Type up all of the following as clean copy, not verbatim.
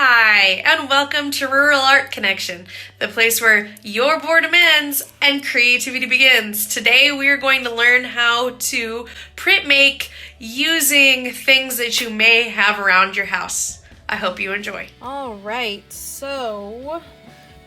Hi, and welcome to Rural Art Connection, the place where your boredom ends and creativity begins. Today we are going to learn how to print make using things that you may have around your house. I hope you enjoy. All right, so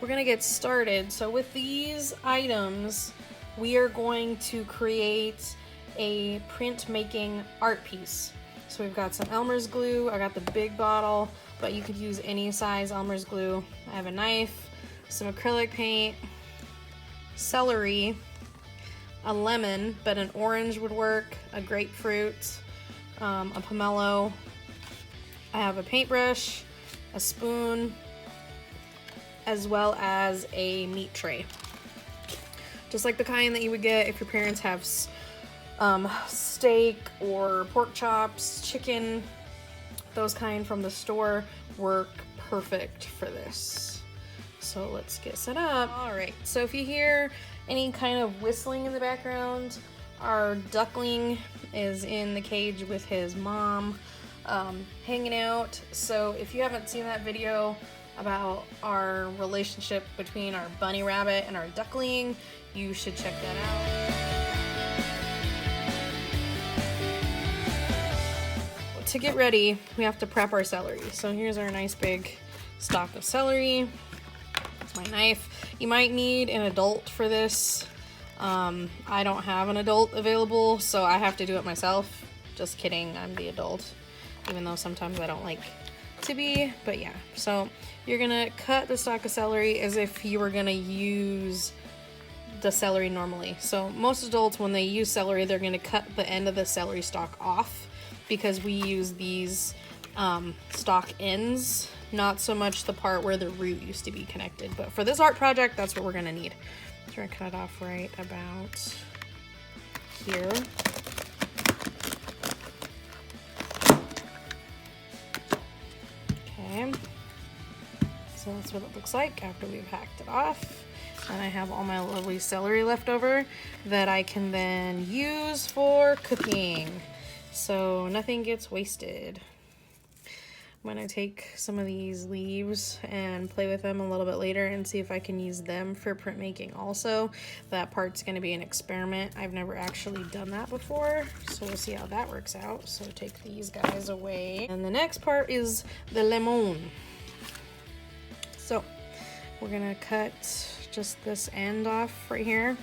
we're gonna get started. So with these items, we are going to create a printmaking art piece. So we've got some Elmer's glue. I got the big bottle, but you could use any size Elmer's glue. I have a knife, some acrylic paint, celery, a lemon, but an orange would work, a grapefruit, a pomelo. I have a paintbrush, a spoon, as well as a meat tray. Just like the kind that you would get if your parents have steak or pork chops, chicken, those kind from the store work perfect for this. So let's get set up. All right, so if you hear any kind of whistling in the background, our duckling is in the cage with his mom, hanging out. So if you haven't seen that video about our relationship between our bunny rabbit and our duckling, you should check that out. To get ready, we have to prep our celery. So here's our nice big stalk of celery. That's my knife. You might need an adult for this. I don't have an adult available, so I have to do it myself. Just kidding, I'm the adult, even though sometimes I don't like to be, but yeah. So you're gonna cut the stalk of celery as if you were gonna use the celery normally. So most adults, when they use celery, they're gonna cut the end of the celery stalk off, because we use these stalk ends, not so much the part where the root used to be connected. But for this art project, that's what we're gonna need. So we're gonna cut it off right about here. Okay, so that's what it looks like after we've hacked it off. And I have all my lovely celery left over that I can then use for cooking, so nothing gets wasted. I'm gonna take some of these leaves and play with them a little bit later and see if I can use them for printmaking also. That part's gonna be an experiment. I've never actually done that before, so we'll see how that works out. So take these guys away. And the next part is the lemon. So we're gonna cut just this end off right here.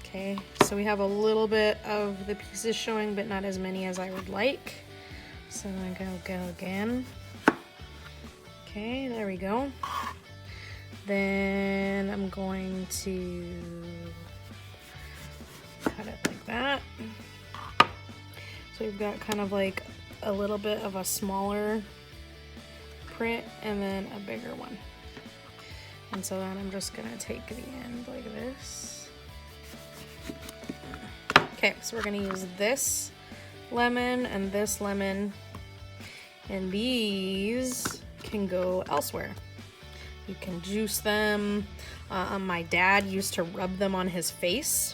Okay, so we have a little bit of the pieces showing, but not as many as I would like. So I'm gonna go again. Okay, there we go. Then I'm going to cut it like that. So we've got kind of like a little bit of a smaller print and then a bigger one. And so then I'm just gonna take the end like this. Okay, so we're gonna use this lemon and this lemon, and these can go elsewhere. You can juice them. My dad used to rub them on his face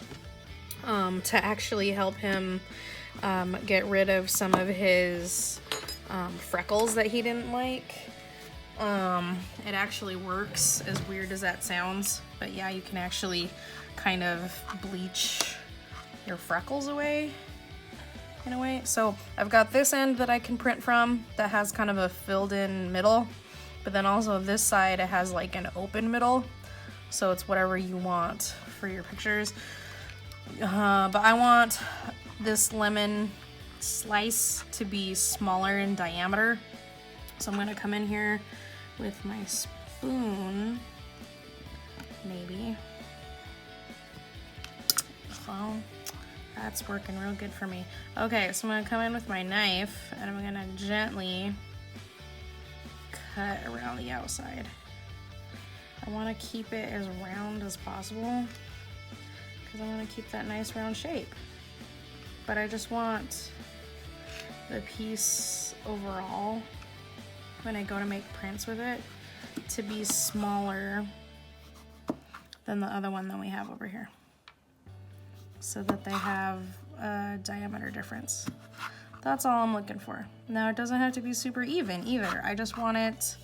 to actually help him get rid of some of his freckles that he didn't like. It actually works, as weird as that sounds, but yeah, you can actually kind of bleach your freckles away in a way. So I've got this end that I can print from that has kind of a filled in middle, but then also this side, it has like an open middle, so it's whatever you want for your pictures. But I want this lemon slice to be smaller in diameter, so I'm gonna come in here with my spoon, maybe. So that's working real good for me. Okay, so I'm gonna come in with my knife and I'm gonna gently cut around the outside. I wanna keep it as round as possible because I wanna keep that nice round shape. But I just want the piece overall, when I go to make prints with it, to be smaller than the other one that we have over here, so that they have a diameter difference. That's all I'm looking for. Now it doesn't have to be super even either. I just want it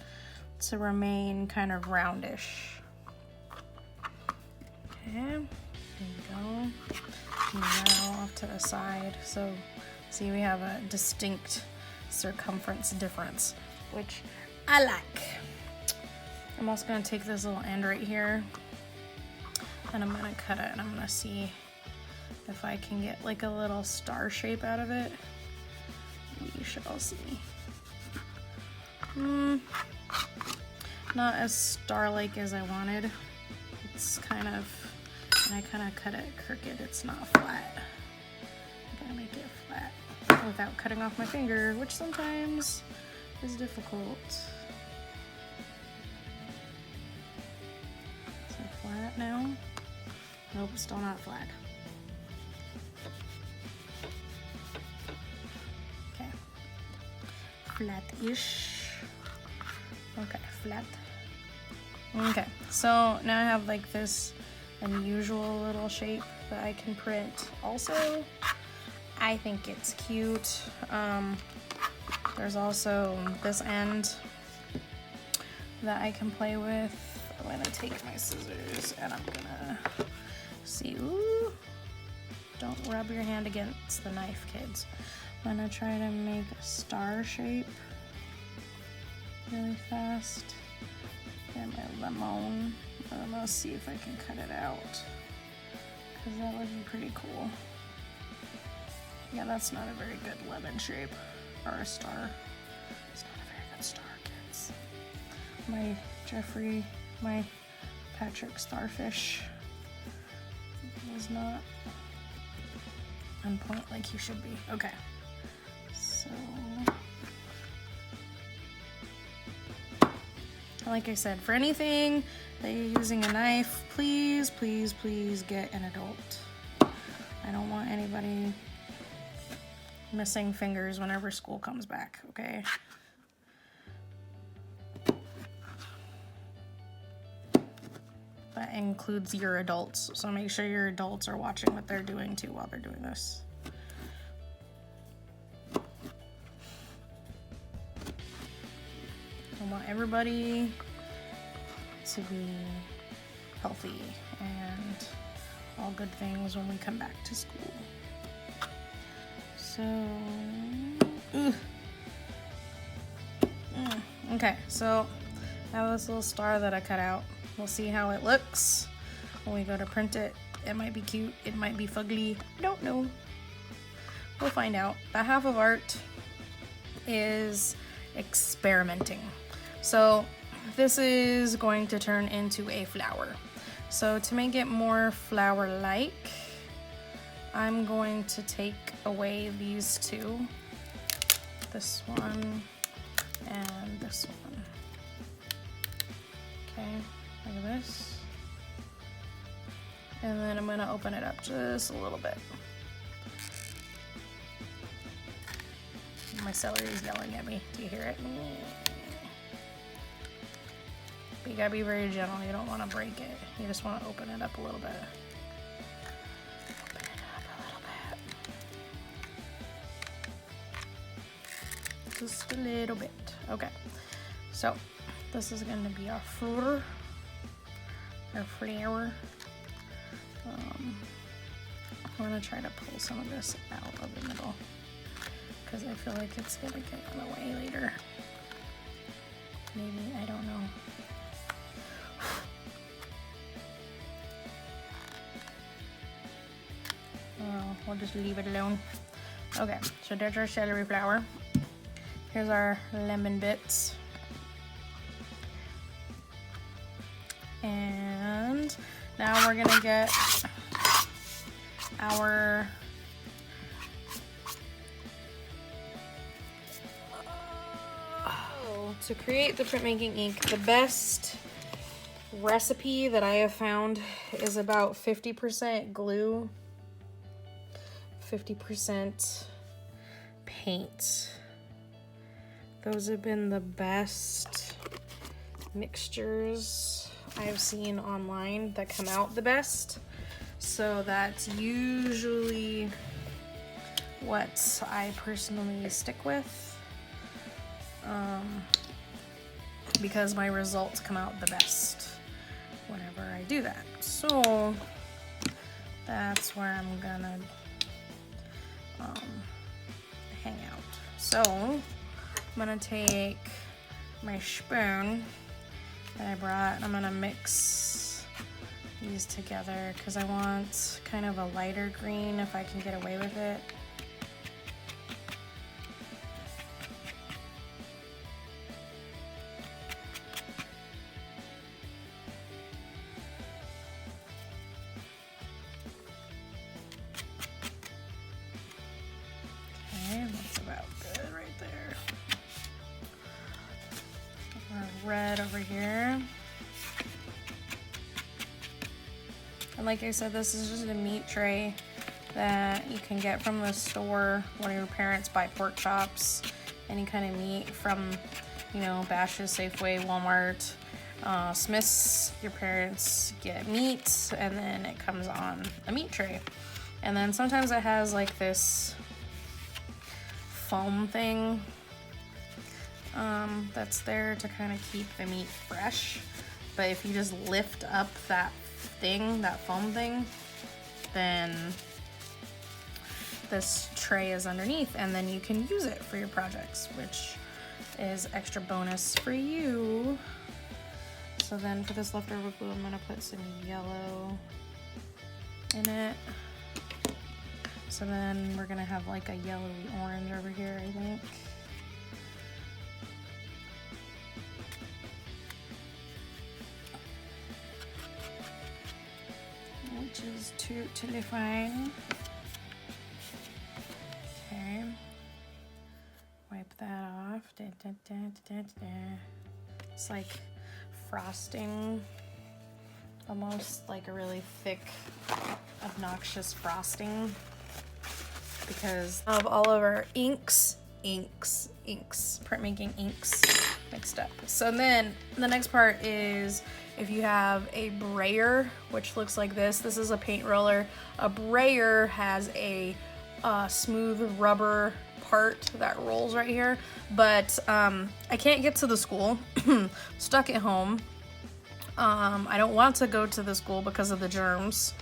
to remain kind of roundish. Okay, there you go. Now off to the side. So see, we have a distinct circumference difference, which I like. I'm also gonna take this little end right here and I'm gonna cut it, and I'm gonna see if I can get like a little star shape out of it. We shall see. Not as star-like as I wanted. It's kind of, and I kind of cut it crooked. It's not flat. I gotta make it flat without cutting off my finger, which sometimes is difficult. So flat now. Nope, still not flat. Okay. Flat-ish. Okay, flat. Okay, so now I have like this unusual little shape that I can print also. I think it's cute. There's also this end that I can play with. I'm gonna take my scissors and I'm gonna see. Ooh, don't rub your hand against the knife, kids. I'm gonna try to make a star shape really fast. Get my lemon. I'm gonna see if I can cut it out, because that would be pretty cool. Yeah, that's not a very good lemon shape, or a star. It's not a very good star, kids. My Patrick starfish was not on point like you should be. Okay, so like I said, for anything that you're using a knife, please, please, please get an adult. I don't want anybody missing fingers whenever school comes back, okay? That includes your adults, so make sure your adults are watching what they're doing too while they're doing this. I want everybody to be healthy and all good things when we come back to school. So, okay, so I have this little star that I cut out. We'll see how it looks when we go to print it. It might be cute, it might be fugly, don't know. We'll find out. The half of art is experimenting. So this is going to turn into a flower. So to make it more flower-like, I'm going to take away these two. This one and this one. Okay, like this. And then I'm gonna open it up just a little bit. My celery is yelling at me. Do you hear it? But you gotta be very gentle. You don't want to break it. You just want to open it up a little bit. Open it up a little bit. Just a little bit. Okay. So this is going to be our flower. I'm going to try to pull some of this out of the middle, because I feel like it's going to get in the way later. Maybe, I don't know. Oh, we'll just leave it alone. Okay, so there's our celery flower. Here's our lemon bits. And now we're gonna get our to create the printmaking ink. The best recipe that I have found is about 50% glue, 50% paint. Those have been the best mixtures I've seen online that come out the best. So that's usually what I personally stick with, because my results come out the best whenever I do that. So that's where I'm gonna hang out. So I'm gonna take my spoon that I brought, and I'm gonna mix these together because I want kind of a lighter green if I can get away with it. Okay, that's about good right there. Our red over here. And like I said, this is just a meat tray that you can get from the store when your parents buy pork chops, any kind of meat from, you know, Bash's, Safeway, Walmart, Smith's. Your parents get meat and then it comes on a meat tray. And then sometimes it has like this foam thing that's there to kind of keep the meat fresh. But if you just lift up that thing, that foam thing, then this tray is underneath and then you can use it for your projects, which is extra bonus for you. So then for this leftover glue, I'm gonna put some yellow in it. So then we're gonna have like a yellowy orange over here, I think. Which is totally fine. Okay. Wipe that off. It's like frosting, almost like a really thick, obnoxious frosting because of all of our inks, printmaking inks mixed up. So then the next part is if you have a brayer, which looks like this. This is a paint roller. A brayer has a smooth rubber part that rolls right here, but I can't get to the school. Stuck at home. I don't want to go to the school because of the germs.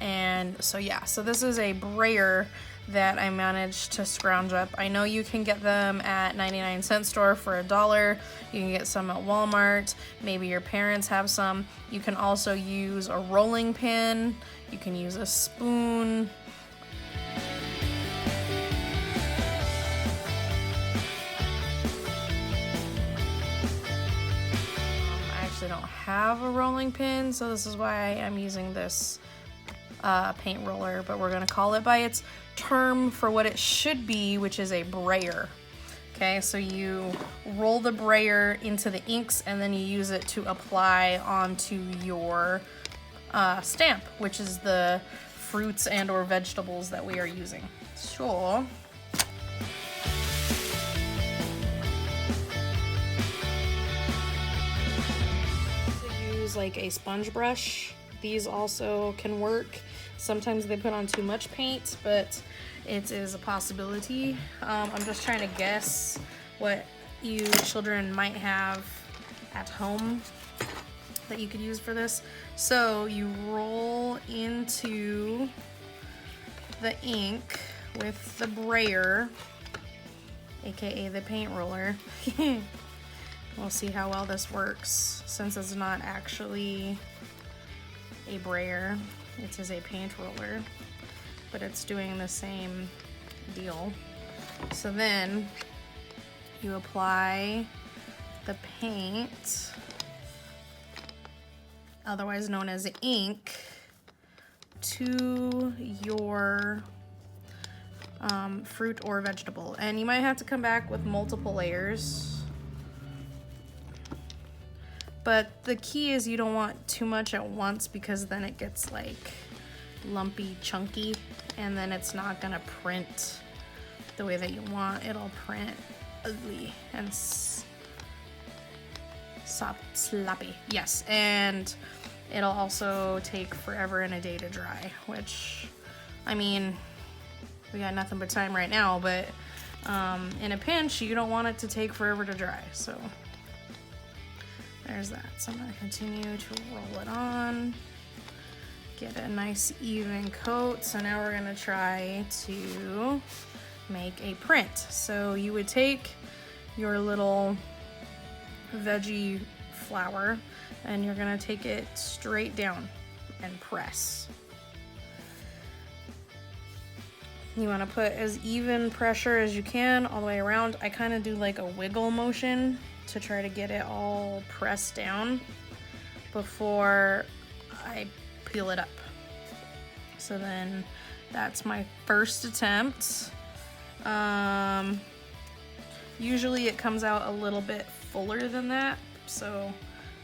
And so yeah, so this is a brayer that I managed to scrounge up. I know you can get them at 99-cent store for $1. You can get some at Walmart. Maybe your parents have some. You can also use a rolling pin. You can use a spoon. I actually don't have a rolling pin, so this is why I'm using this paint roller, but we're gonna call it by its term for what it should be, which is a brayer. Okay, so you roll the brayer into the inks and then you use it to apply onto your stamp, which is the fruits and or vegetables that we are using. So use like a sponge brush. These also can work. Sometimes they put on too much paint, but it is a possibility. I'm just trying to guess what you children might have at home that you could use for this. So you roll into the ink with the brayer, aka the paint roller. We'll see how well this works since it's not actually a brayer. It is a paint roller, but it's doing the same deal. So then you apply the paint, otherwise known as ink, to your fruit or vegetable. And you might have to come back with multiple layers. But the key is you don't want too much at once because then it gets like lumpy, chunky, and then it's not gonna print the way that you want. It'll print ugly and sloppy. Yes, and it'll also take forever and a day to dry, which, I mean, we got nothing but time right now, but in a pinch, you don't want it to take forever to dry. So there's that. So I'm gonna continue to roll it on, get a nice even coat. So now we're gonna try to make a print. So you would take your little veggie flour and you're gonna take it straight down and press. You want to put as even pressure as you can all the way around. I kind of do like a wiggle motion to try to get it all pressed down before I peel it up. So then that's my first attempt. Usually it comes out a little bit fuller than that, so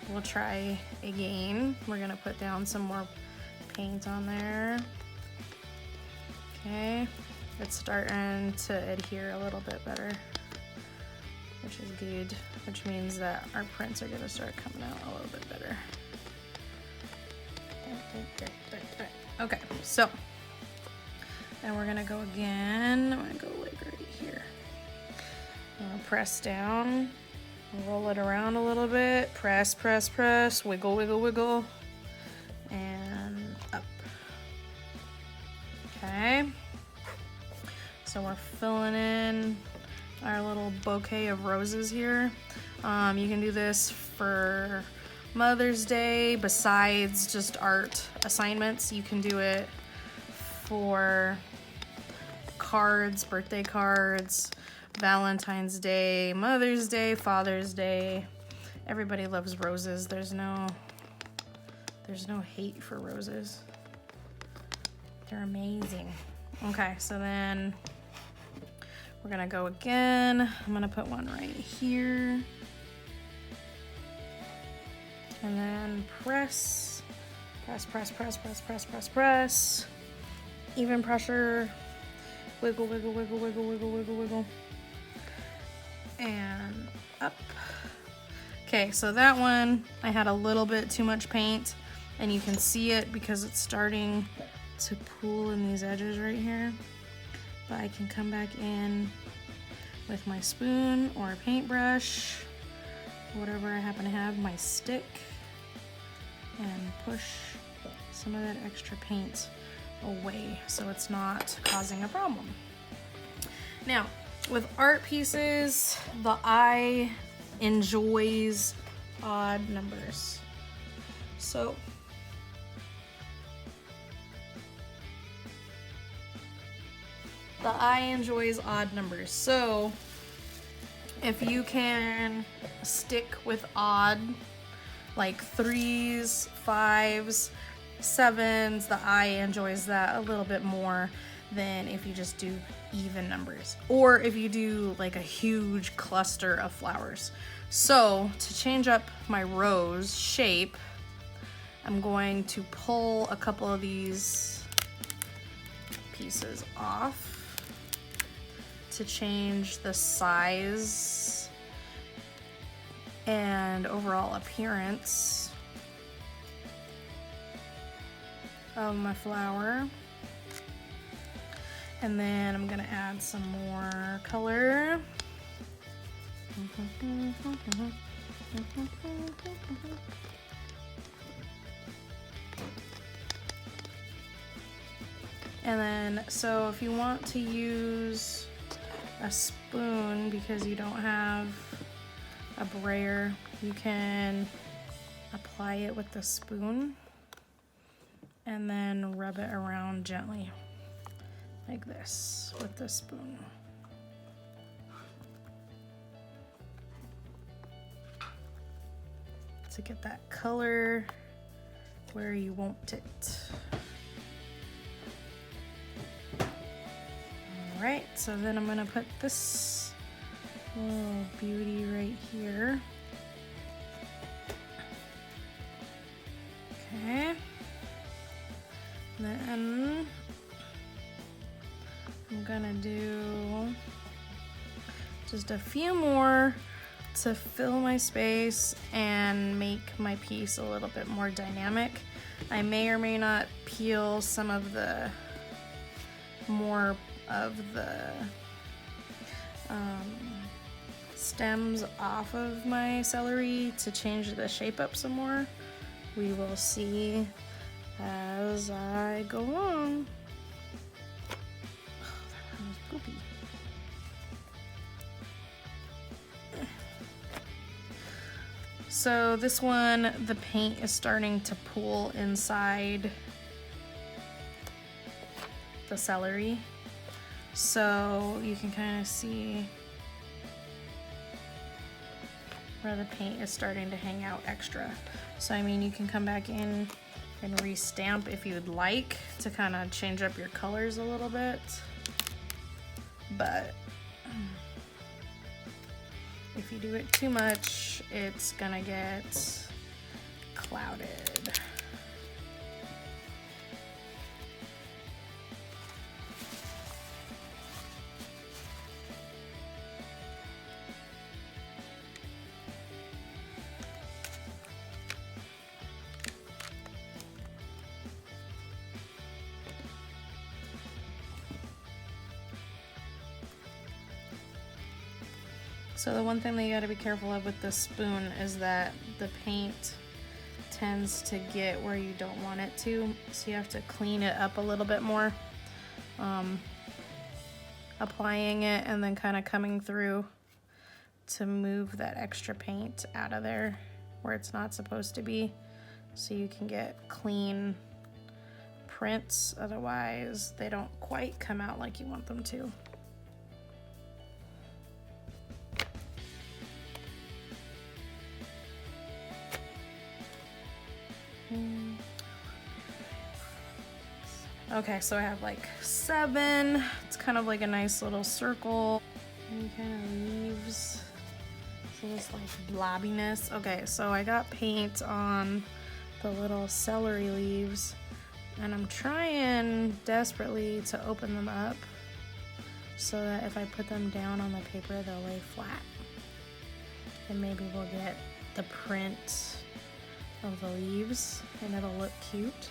we'll try again. We're gonna put down some more paint on there. Okay, it's starting to adhere a little bit better, which is good, which means that our prints are gonna start coming out a little bit better. Okay, so then we're gonna go again. I'm gonna go like right here. I'm gonna press down, roll it around a little bit, press, press, press, wiggle, wiggle, wiggle, and up. Okay, so we're filling in our little bouquet of roses here. You can do this for Mother's Day besides just art assignments. You can do it for cards, birthday cards, Valentine's Day, Mother's Day, Father's Day. Everybody loves roses. There's no hate for roses. They're amazing. Okay, so then we're gonna go again. I'm gonna put one right here. And then press, press, press, press, press, press, press, press. Even pressure. Wiggle, wiggle, wiggle, wiggle, wiggle, wiggle, wiggle. And up. Okay, so that one, I had a little bit too much paint, and you can see it because it's starting to pool in these edges right here. But I can come back in with my spoon or a paintbrush, whatever I happen to have, my stick, and push some of that extra paint away so it's not causing a problem. Now, with art pieces, the eye enjoys odd numbers. So the eye enjoys odd numbers. So if you can stick with odd, like 3s, 5s, 7s, the eye enjoys that a little bit more than if you just do even numbers, or if you do like a huge cluster of flowers. So to change up my rose shape, I'm going to pull a couple of these pieces off to change the size and overall appearance of my flower. And then I'm gonna add some more color. And then, so if you want to use a spoon because you don't have a brayer, you can apply it with the spoon and then rub it around gently like this with the spoon. To get that color where you want it. All right, so then I'm gonna put this little beauty right here. Okay. Then I'm gonna do just a few more to fill my space and make my piece a little bit more dynamic. I may or may not peel some of the more of the stems off of my celery to change the shape up some more. We will see as I go along. Oh, that one was poopy. So this one, the paint is starting to pool inside the celery. So you can kind of see where the paint is starting to hang out extra. So I mean, you can come back in and re-stamp if you'd like to kind of change up your colors a little bit. But if you do it too much, it's gonna get clouded. So the one thing that you gotta be careful of with this spoon is that the paint tends to get where you don't want it to. So you have to clean it up a little bit more. Applying it and then kind of coming through to move that extra paint out of there where it's not supposed to be. So you can get clean prints, otherwise they don't quite come out like you want them to. Okay, so I have like 7. It's kind of like a nice little circle. And kind of leaves so this like blobbiness. Okay, so I got paint on the little celery leaves, and I'm trying desperately to open them up so that if I put them down on the paper, they'll lay flat. And maybe we'll get the print of the leaves and it'll look cute.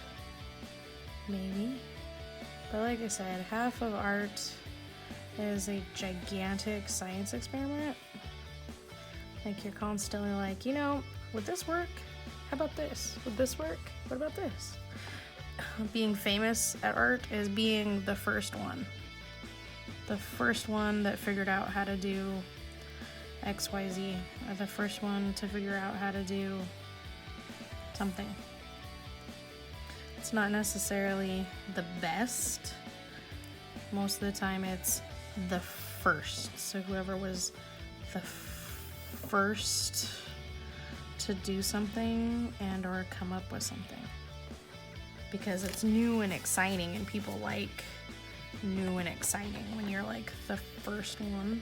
Maybe. But like I said, half of art is a gigantic science experiment. Like you're constantly like, you know, would this work? How about this? Would this work? What about this? Being famous at art is being the first one. The first one that figured out how to do XYZ. Or the first one to figure out how to do something. It's not necessarily the best. Most of the time it's the first. So whoever was the first to do something and or come up with something. Because it's new and exciting, and people like new and exciting when you're like the first one.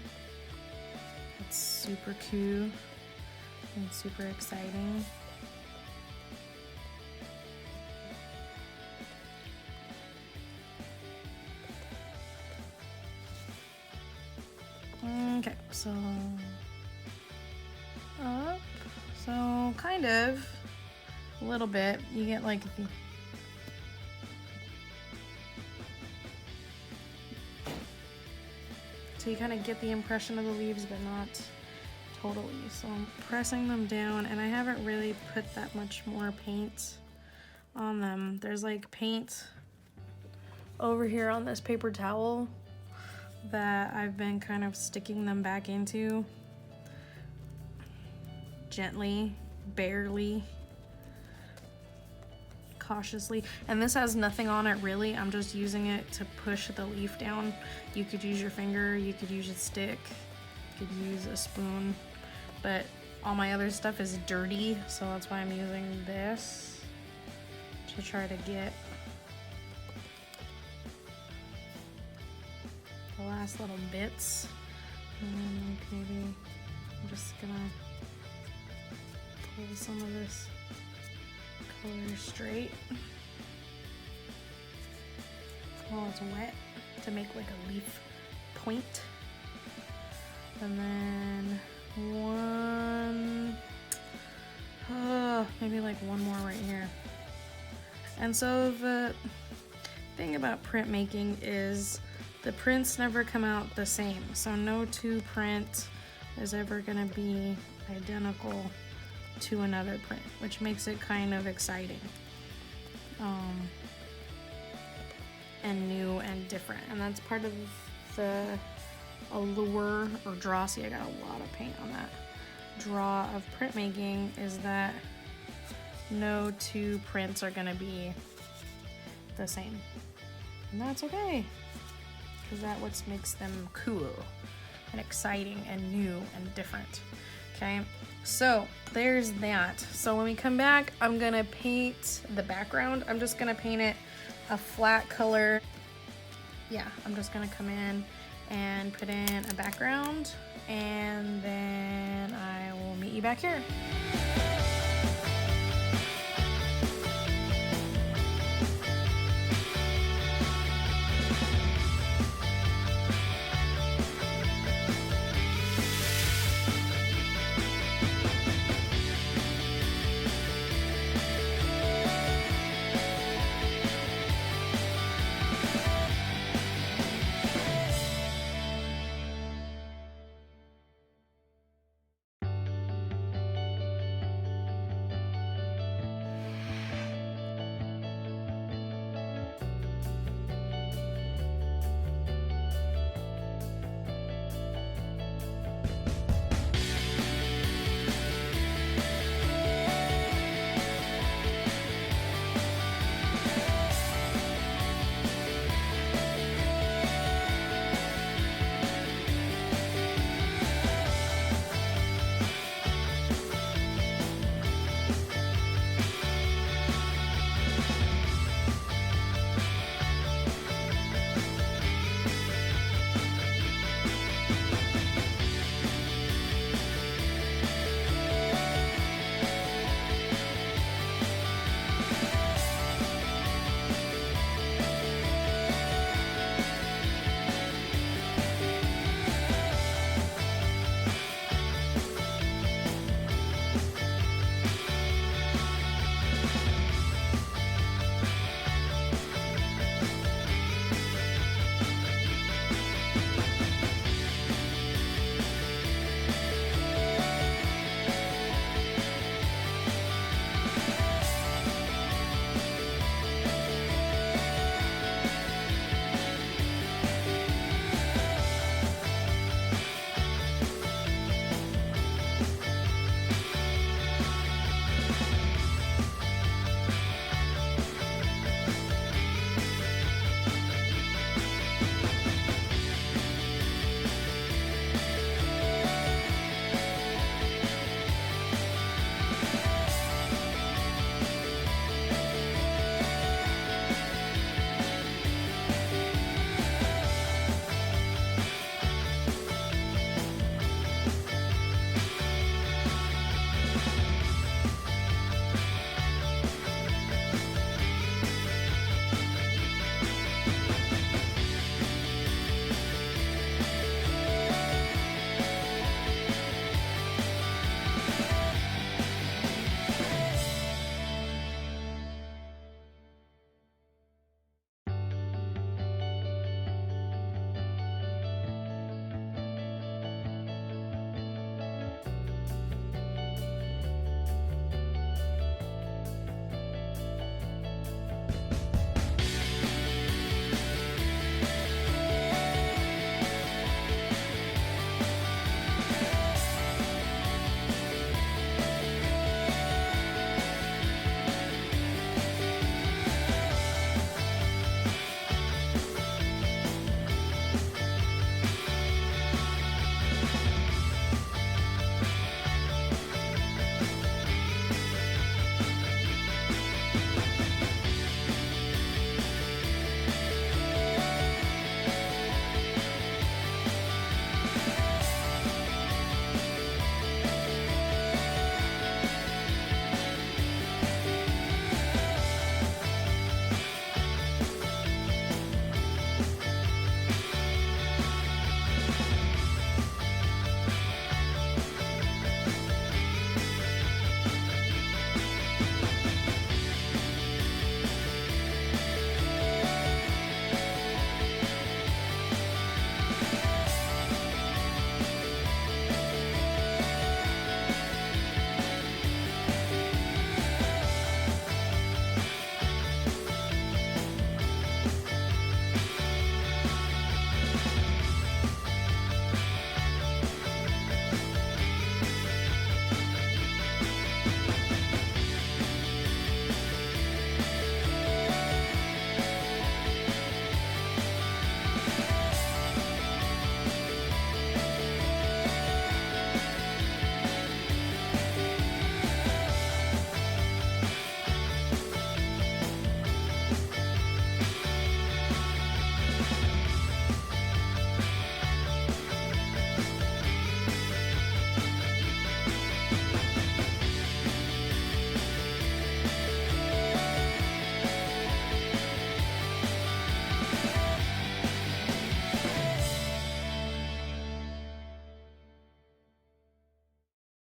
It's super cool and super exciting. Okay, so up, so kind of a little bit. You get like the so you kind of get the impression of the leaves, but not totally. So I'm pressing them down, and I haven't really put that much more paint on them. There's like paint over here on this paper towel that I've been kind of sticking them back into gently, barely, cautiously. And this has nothing on it really. I'm just using it to push the leaf down. You could use your finger, you could use a stick, you could use a spoon, but all my other stuff is dirty, so that's why I'm using this to try to get the last little bits. And maybe I'm just gonna pull some of this color straight while it's wet to make like a leaf point. And then maybe like one more right here. And so the thing about printmaking is the prints never come out the same. So no two print is ever gonna be identical to another print, which makes it kind of exciting. And new and different. And that's part of the allure or draw. See, I got a lot of paint on that. Draw of printmaking is that no two prints are gonna be the same. And that's okay, because that's what makes them cool and exciting and new and different. Okay, so there's that. So when we come back, I'm gonna paint the background. I'm just gonna paint it a flat color. Yeah, I'm just gonna come in and put in a background, and then I will meet you back here.